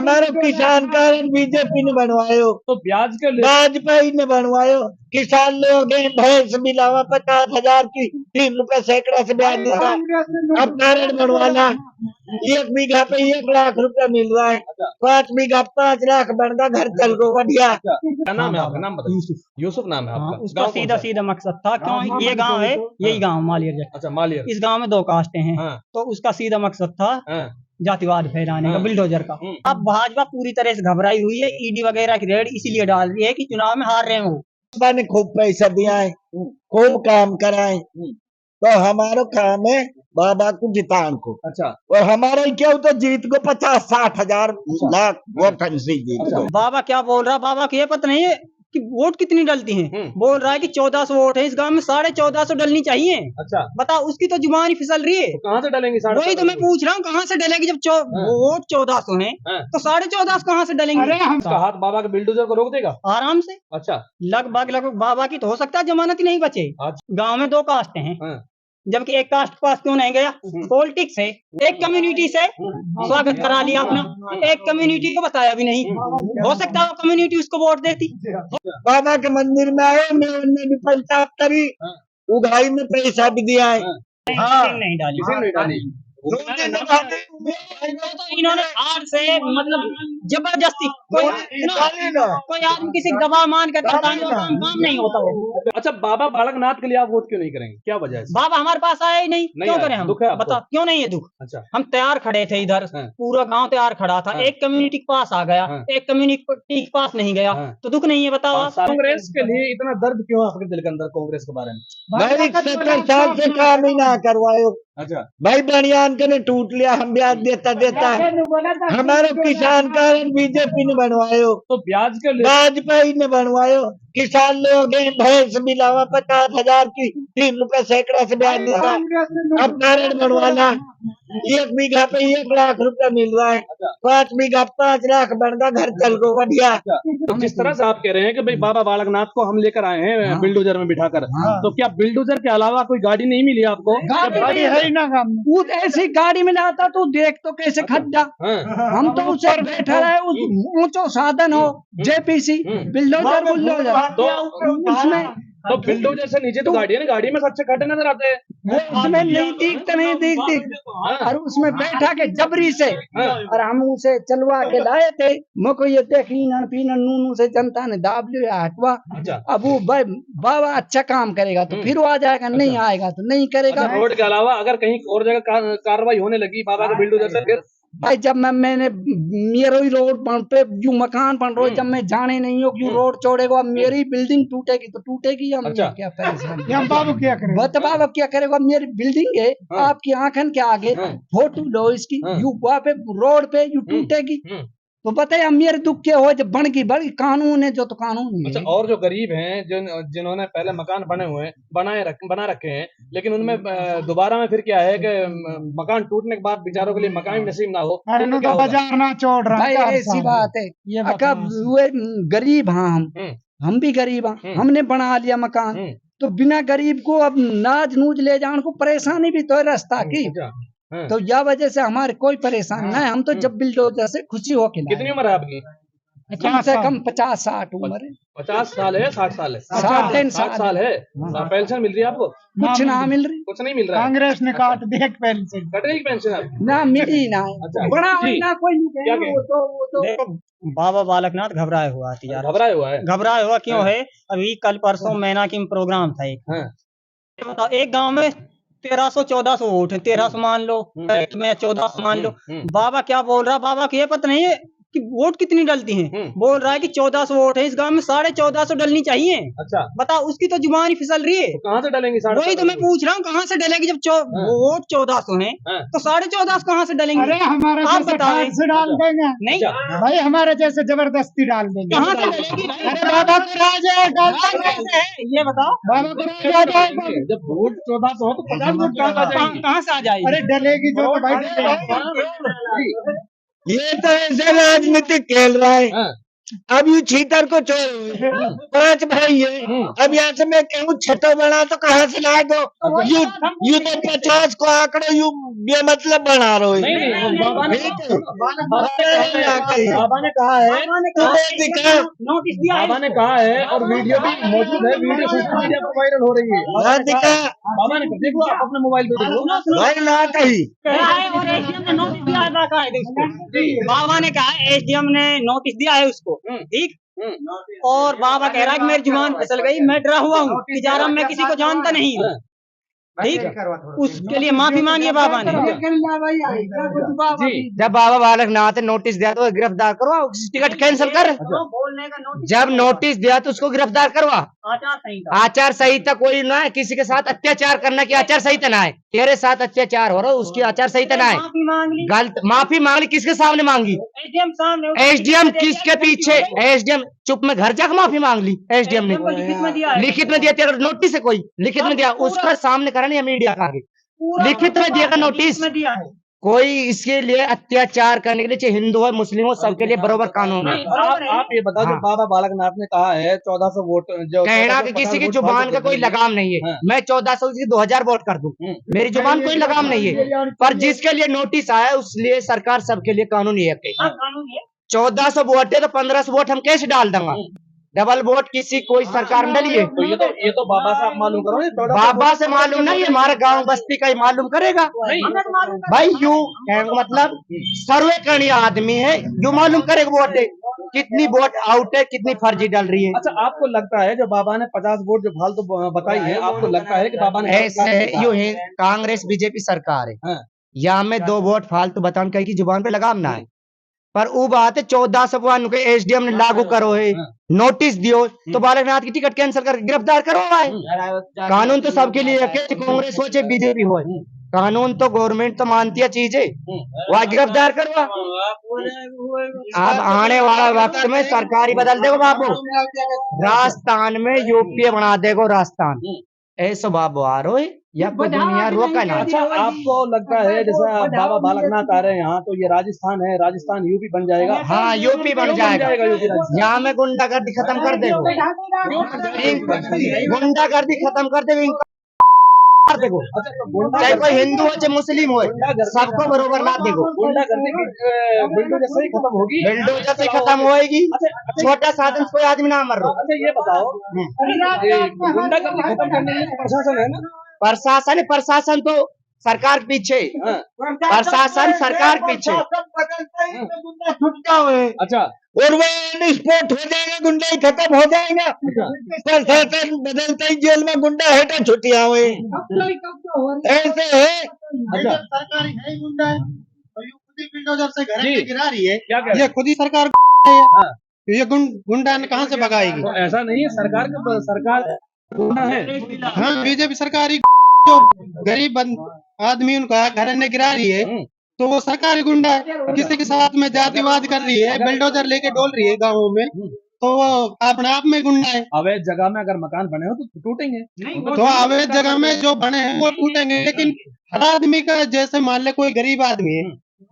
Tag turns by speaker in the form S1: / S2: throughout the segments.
S1: हमारो किसान कारण बीजेपी ने बनवायो,
S2: तो ब्याज के लिए
S1: वाजपेयी ने बनवायो। किसान लोग हैं, भैंस मिलावा 50,000 की 3 रुपए सैकड़ा से ब्याज देता। अब कारण बनवाना 1 बीघा पे 1 लाख रुपया मिल रहा है, 5 बीघा 5 लाख बन गया, घर चल गो बढ़िया।
S2: क्या नाम है आपका? नाम बताइए।
S3: यूसुफ।
S2: यूसुफ नाम है आपका।
S3: उसका
S2: गाँव कौन
S3: सीधा
S2: सा है?
S3: सीधा मकसद था, क्यों ये गांव है, यही गांव मालियर जट।
S2: अच्छा, मालियर।
S3: इस गांव में 2 कास्टें हैं,
S2: हाँ।
S3: तो उसका सीधा मकसद था
S2: हाँ।
S3: जातिवाद फैलाने का,
S2: हाँ।
S3: बुलडोजर का। अब भाजपा पूरी तरह से घबराई हुई है, ईडी वगैरह की रेड इसीलिए डाल रही है कि चुनाव में हार रहे हैं वो।
S1: भाजपा ने खूब पैसा दिया है, खूब काम कराए, तो हमारा काम है बाबा को जितान को।
S2: अच्छा।
S1: और हमारा क्या होता जीत को 50-60 हजार लाख वोट से जीत को।
S3: बाबा क्या बोल रहा, बाबा को ये पता नहीं है कि वोट कितनी डलती हैं। बोल रहा है कि 1400 वोट है इस गांव में, 1450 डलनी चाहिए।
S2: अच्छा।
S3: बताओ, उसकी तो जुबान ही फिसल रही है।
S2: तो कहाँ से डालेंगे?
S3: वही तो मैं पूछ रहा हूँ, कहाँ से डलेगी जब वोट 1400 है, तो 1450 कहाँ से डलेंगे?
S2: इसका हाथ बाबा के बिल्डोजर को रोक देगा
S3: आराम से।
S2: अच्छा।
S3: लगभग बाबा की तो हो सकता है जमानत ही नहीं बचे। गांव में 2 कास्ट हैं, जबकि एक कास्ट के पास क्यों नहीं गया? पॉलिटिक्स है, एक कम्युनिटी से स्वागत करा लिया अपना, एक कम्युनिटी को बताया भी नहीं। हो सकता है वो कम्युनिटी उसको वोट देती।
S1: बाबा के मंदिर में आए, मैं भी पंचायत करी, उगाई में पैसा भी दिया है।
S3: नहीं डाली,
S2: किसी ने नहीं डाली।
S3: तो इन्होंने हार से मतलब जबरदस्ती कोई आदमी किसी दबाव मान कर करता है, काम नहीं होता वो।
S2: अच्छा, बाबा बालकनाथ के लिए आप वोट क्यों नहीं करेंगे? क्या वजह है?
S3: बाबा हमारे पास आया ही नहीं, क्यों
S2: आया।
S3: करें हम?
S2: दुख है आपको?
S3: बता क्यों नहीं है दुख?
S2: अच्छा।
S3: हम तैयार खड़े थे इधर, पूरा गांव तैयार खड़ा था, एक कम्युनिटी के पास आ गया, एक कम्युनिटी के पास नहीं गया, तो दुख नहीं है? बताओ आप।
S2: कांग्रेस के लिए इतना दर्द क्यों है आपके दिल के अंदर कांग्रेस के बारे में?
S1: भाई 70 साल से काम ही ना करवायो।
S2: अच्छा।
S1: भाई बनियान के ने टूट लिया, हम ब्याज देता है। हमारे किसान कारण बीजेपी ने बनवायो,
S2: तो ब्याज के लिए
S1: वाजपेयी ने बनवायो। किसान लोग हैं, भैंस मिलावा 50,000 की 3 रुपए सैकड़ा से ब्याज देता। अब कारण बनवाना 1 बीघा पे 1 लाख रुपया मिल रहा है, 5 बीघा 5 लाख बन गया, घर चल गो बढ़िया।
S2: तो जिस तरह से आप कह रहे हैं कि भाई बाबा बालकनाथ को हम लेकर आए हैं बिल्डोजर में बिठाकर, तो क्या बिल्डोजर के अलावा कोई गाड़ी नहीं मिली आपको?
S3: गाड़ी है ही ना, ऐसी गाड़ी में आता तो देख तो कैसे खड्डा। हम तो उसे बैठा रहे, ऊंचो साधन हो, जेपीसी बिल्डोजर उसमें,
S2: तो बिल्डोजर से नीचे तो गाड़ी है ना, गाड़ी में सबसे खड्डे नजर आते हैं।
S3: उसमें नहीं दिखते और उसमें बैठा के जबरी से, और हम उसे चलवा के लाए थे। मुझको ये देखीन पीनन नूनू से जनता ने दाब लिया, हटवा। अब वो बाबा अच्छा काम करेगा तो फिर वो आ जाएगा, नहीं आएगा तो नहीं करेगा।
S2: रोड के अलावा अगर कहीं और जगह कार्रवाई होने लगी बाबा के बिल्डोजर से, फिर
S3: भाई जब मैंने मेरा ही रोड पे जो मकान बन रहा है, जब मैं जाने नहीं हो क्यों रोड छोड़ेगा, मेरी बिल्डिंग टूटेगी तो टूटेगी। हम क्या परेशान, हम बाबू क्या करेंगे? बाबा क्या करेगा? मेरी बिल्डिंग है, आपकी आंखन के आगे फोटो लो इसकी, यू वहाँ पे रोड पे यू टूटेगी, तो बताइए अब मेरे दुख क्या हो? जब बड़ी कानून है जो तो कानून है।
S2: अच्छा, और जो गरीब हैं जिन्होंने पहले मकान बने हुए हैं, बना रखे हैं, लेकिन उनमें दोबारा में फिर क्या है कि मकान टूटने के बाद बेचारों के लिए मकान नसीब ना हो, तो
S3: बाजार ना छोड़ रहा है। ऐसी बात है, ये गरीब, हाँ हम भी गरीब हैं, हमने बना लिया मकान, तो बिना गरीब को अब नाज नूज ले जाने को परेशानी भी तो है रास्ता की। तो यह वजह से हमारे कोई परेशान नहीं, हम तो जब बिल्डोजर से खुशी हो के।
S2: कितनी उम्र है आपकी?
S3: कम से कम 50-60 उम्र है।
S2: 50 साल है? 60 साल है?
S3: 60
S2: साल है। पेंशन मिल रही है आपको?
S3: कुछ ना मिल रही,
S2: कुछ नहीं मिल रहा है।
S3: कांग्रेस ने काट दिया पेंशन,
S2: कटेगी पेंशन आपकी?
S3: ना मिली ना। बड़ा ना कोई
S2: क्या
S3: वो बाबा बालकनाथ घबराया हुआ थी यार। घबराया हुआ क्यों है? अभी कल परसों मैना की प्रोग्राम था एक, बताओ एक गांव में 1300-1400 वोट है, 1300 मान लो, मैं 1400 मान लो। बाबा क्या बोल रहा, बाबा को ये पता नहीं है कि वोट कितनी डलती हैं। बोल रहा है कि 1400 वोट है इस गांव में, 1450 डलनी चाहिए। अच्छा। बताओ, उसकी तो जुबान ही फिसल रही है।
S2: तो कहाँ से डलेंगी?
S3: वही तो मैं पूछ रहा हूँ, कहाँ से डलेगी जब वोट 1400 है, तो 1450 कहाँ से डलेंगे? अरे हमारे आप बताओ, डाल देंगे नहीं भाई, हमारे जैसे जबरदस्ती डाल देंगे। कहाँ से डलेगी? अरे बाबा को राज है, ये बताओ, बाबा को राज है।
S2: जब वोट 1400 हो तो 50 वोट
S3: कहाँ से आ जाएगी? अरे डलेगी जो भाई।
S1: ये तो ऐसे राजनीतिक खेल रहा है, अब यू छीतर को चोर हुए 5 भाई है। अब यहाँ से मैं कहूँ छठो बना तो कहाँ से ला दो? यू तो 50 को आंकड़े यू बेमतलब बना रहे हो।
S2: बाबा ने कहा है,
S3: नोटिस दिया है,
S2: बाबा ने कहा है और वीडियो भी मौजूद है, वीडियो सोशल मीडिया पर वायरल हो रही है। बाबा ने देखो, आप अपने मोबाइल पे देखो
S1: भाई ना कही
S3: और एसडीएम ने नोटिस दिया है, बाकायदे उसको। बाबा ने कहा एसडीएम ने नोटिस दिया है उसको, ठीक। और बाबा कह रहा है कि मेरी जुबान फिसल गई, मैं डरा हुआ हूँ, तिजारा में किसी को जानता नहीं हूँ, ठीक। उसके लिए माफी मांगी है बाबा ने।
S4: जब बाबा बालकनाथ ने नोटिस दिया तो गिरफ्तार करवा, टिकट कैंसिल कर। जब नोटिस दिया तो उसको गिरफ्तार करवा। आचार संहिता कोई ना है, किसी के साथ अत्याचार करने की आचार संहिता ना है। तेरे साथ अत्याचार हो रहा है, उसकी आचार संहिता ना है। गलत माफी मांग ली, किसके सामने मांगी? एसडीएम किसके पीछे? एसडीएम चुप में घर जाकर माफी मांग ली। एसडीएम ने लिखित में दिया, तेरा नोटिस है कोई लिखित में दिया, उसका सामने करा नहीं मीडिया का आगे, लिखित में दिया नोटिस। कोई इसके लिए अत्याचार करने के लिए, चाहे हिंदू हो मुस्लिम हो, सबके लिए बरोबर कानून है।
S2: आप ये बताओ, जो बाबा बालकनाथ ने कहा है 1400 वोट, जो
S4: कहना कि किसी की जुबान का कोई लगाम नहीं है। मैं 1400 की 2000 वोट कर दूं, मेरी जुबान कोई लगाम नहीं है। पर जिसके लिए नोटिस आया उसलिए सरकार सबके लिए कानूनी है। 1400 वोट है तो 1500 वोट हम कैसे डाल दूंगा? डबल वोट किसी कोई सरकार में डली है?
S2: तो ये तो बाबा से आप मालूम करो।
S4: बाबा से मालूम नहीं, हमारे गांव बस्ती का ही मालूम करेगा भाई। यू मतलब सर्वे करने आदमी है, यू मालूम करेगा वोट कितनी वोट आउट है, कितनी फर्जी डल रही है।
S2: अच्छा, आपको लगता है जो बाबा ने 50 वोट जो फालतू बताई है, आपको लगता है कि बाबा ने
S4: ऐसे यू है? कांग्रेस बीजेपी सरकार है, यहाँ में 2 वोट फालतू बताने कहीं की जुबान पे लगाम ना है। पर वो बात है 1400 के एसडीएम ने लागू करो है, नोटिस दियो तो बालकनाथ की टिकट कैंसिल कर गिरफ्तार करो भाई। कानून तो सबके लिए है, कांग्रेस हो चाहे बीजेपी हो, कानून तो गवर्नमेंट तो मानती है चीजें, वह गिरफ्तार करवा। अब आने वाला वक्त में सरकारी बदल देगो बाबू, राजस्थान में यूपीए बना देगो राजस्थान, ऐसा बाबू आ रहा है या कोई दुनिया रोका ना।
S2: अच्छा, आपको लगता है जैसा बाबा बालकनाथ आ रहे हैं यहाँ, तो ये राजस्थान है, राजस्थान यूपी बन जाएगा?
S4: हाँ, यूपी बन जाएगा। यहाँ में गुंडागर्दी खत्म कर देगो, गुंडागर्दी खत्म कर देगो, देखो चाहे कोई हिंदू हो चाहे मुस्लिम हो, सबको बरोबर ना देखो।
S2: गुंडागर्दी बिल्डोजर से ही खत्म होगी,
S4: बिल्डोजर से खत्म होएगी। छोटा साधन से कोई आदमी ना मर रहा।
S2: अच्छा, ये बताओ, गुंडागर्दी खत्म करने के लिए प्रशासन है ना?
S4: प्रशासन तो सरकार पीछे, प्रशासन सरकार पीछे।
S2: अच्छा,
S1: और वो स्पोर्ट हो जाएगा, गुंडा ही खत्म हो जाएगा। प्रशासन बदलता ही जेल में गुंडा हेटा छुट्टियां हुए ऐसे है।
S2: अच्छा,
S5: सरकारी है गुंडा है, खुद ही बिल्डोजर से घर गिरा रही है,
S2: क्या
S5: ये खुद ही सरकार ये गुंडा कहाँ से भगाएगी?
S2: तो ऐसा नहीं है, सरकार गुंडा है।
S5: हाँ, बीजेपी सरकार ही जो गरीब आदमी उनका घर ने गिरा रही है, तो वो सरकारी गुंडा है। किसी के साथ में जातिवाद कर रही है, बिल्डोजर लेके डोल रही है गाँवों में, तो वो अपने आप में गुंडा है।
S2: अवैध जगह में अगर मकान बने हो तो टूटेंगे,
S5: तो अवैध जगह में जो बने हैं वो टूटेंगे, लेकिन हर आदमी का, जैसे मान ले कोई गरीब आदमी है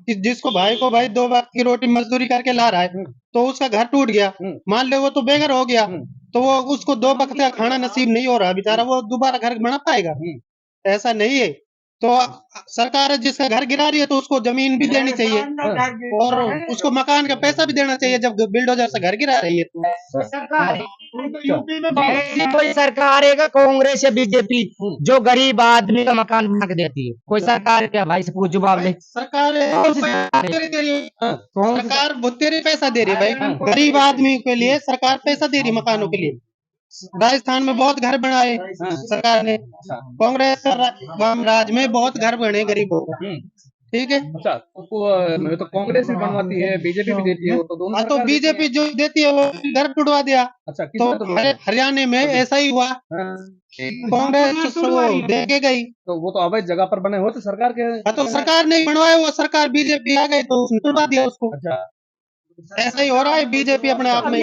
S5: कि जिसको भाई 2 वक्त की रोटी मजदूरी करके ला रहा है, तो उसका घर टूट गया, मान ले वो तो बेघर हो गया, तो वो उसको 2 वक्त का खाना नसीब नहीं हो रहा बेचारा, वो दोबारा घर बना पाएगा? ऐसा नहीं है। तो सरकार जिसका घर गिरा रही है तो उसको जमीन भी देनी चाहिए और उसको मकान का पैसा भी देना चाहिए जब बिल्डोजर से घर गिरा रही है।
S4: ऐसी कोई सरकार है कांग्रेस या बीजेपी जो गरीब आदमी का मकान बना के देती है? कोई सरकार क्या भाई से पूछ जवाब ले।
S5: सरकार भुतेरी पैसा दे रही है भाई, गरीब आदमी के लिए सरकार पैसा दे रही है मकानों के लिए। राजस्थान में बहुत घर बनाए सरकार ने, कांग्रेस राज में बहुत घर बने गरीबों को, ठीक है।
S2: अच्छा, तो कांग्रेस भी बनवाती है, बीजेपी भी देती है, तो दोनों
S5: तो बीजेपी जो देती है वो घर टुटवा दिया।
S2: अच्छा,
S5: तो हरियाणा में ऐसा ही हुआ, कांग्रेस दे के गई,
S2: तो वो तो अवैध जगह पर बने हो तो सरकार के,
S5: तो सरकार नहीं बनवाए, वो सरकार बीजेपी आ गई तो उसने टुटवा दिया उसको।
S2: अच्छा,
S5: ऐसा ही हो रहा है, बीजेपी अपने आप में।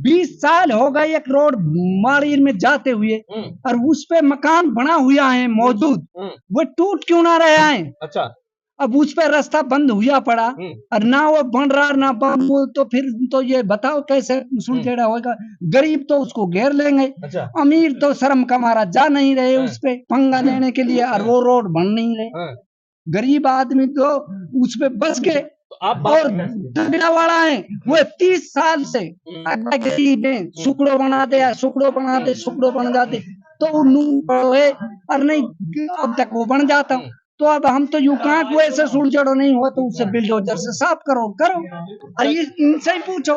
S6: 20 साल हो गए एक रोड माड़ी में जाते हुए और उस पे मकान बना हुआ है मौजूद, वो टूट क्यों ना रहे हैं?
S2: अच्छा,
S6: अब उस पे रास्ता बंद हुआ पड़ा और ना वो बन रहा ना बन, तो फिर तो ये बताओ कैसे सुलझेड़ा होगा। गरीब तो उसको घेर लेंगे, अमीर तो शर्म का मारा जा नहीं रहे उस पे पंगा लेने के लिए, और वो रोड बन नहीं रहे। गरीब आदमी तो उस पे बस के और तगड़ा वाला है वो 30 साल से गरीब है, सुकड़ो बना दे सुकड़ो बना दे सुकड़ो बन जाते तो नून है और नहीं अब तक वो बन जाता। तो अब हम तो यूं कहाँ को ऐसे सुलझड़ो नहीं हुआ तो उससे बिल्डोजर से साफ करो और ये इनसे ही पूछो।